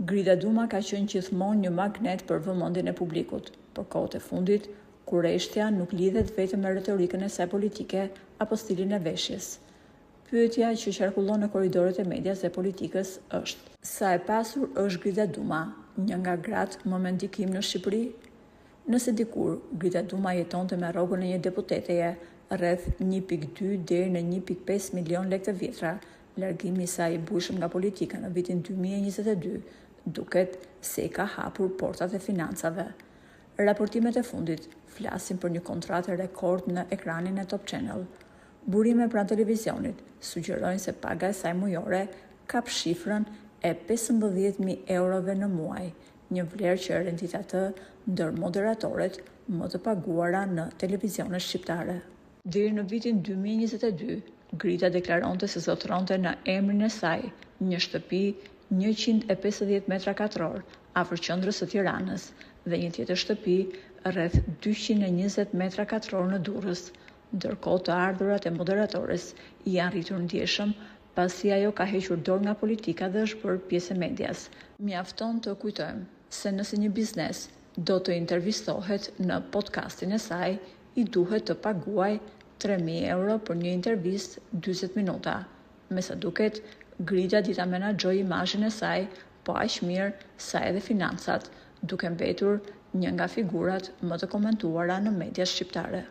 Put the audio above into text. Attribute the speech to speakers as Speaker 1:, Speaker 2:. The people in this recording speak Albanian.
Speaker 1: Grida Duma ka qenë gjithmonë një magnet për vëmendjen e publikut, por kohët e fundit, kurreshtja nuk lidhet vetëm me retorikën e saj politike apo stilin e veshjes. Pyetja që qarkullon në korridoret e medias dhe politikës është: sa e pasur është Grida Duma, një nga gratë më me ndikim në Shqipëri? Nëse dikur Grida Duma jetonte me rrogën e një deputeteje, rreth 1.2 deri në 1.5 milion lekë të vjetra, largimi i saj i bujshëm nga politika në vitin 2022 duket se i ka hapur portat e financave. Raportimet e fundit flasin për një kontratë rekord në ekranin e Top Channel. Burime pranë televizionit sugjerojnë se paga e saj mujore kap shifrën e 15.000 eurove në muaj, një vlerë që rendit atë ndër moderatorët më të paguara në televizionet shqiptare. Deri në vitin 2022, Grida deklaronte se zotëronte në emrin e saj një shtëpi 150 metra katror afër qendrës së Tiranës dhe një tjetër shtëpi rreth 220 metra katror në Durrës, ndërkohë të ardhurat e moderatores janë rritur ndjeshëm pasi ajo ka hequr dorë nga politika dhe është bërë pjesë e medias. Mjafton të kujtojmë se nëse një biznes do të intervistohet në podcastin e saj, i duhet të paguaj 3.000 euro për një intervistë 40 minuta. Me sa duket, Grida di ta menaxhoj imazhin e saj, po aq mirë sa edhe financat, duke mbetur një nga figurat më të komentuara në mediat shqiptare.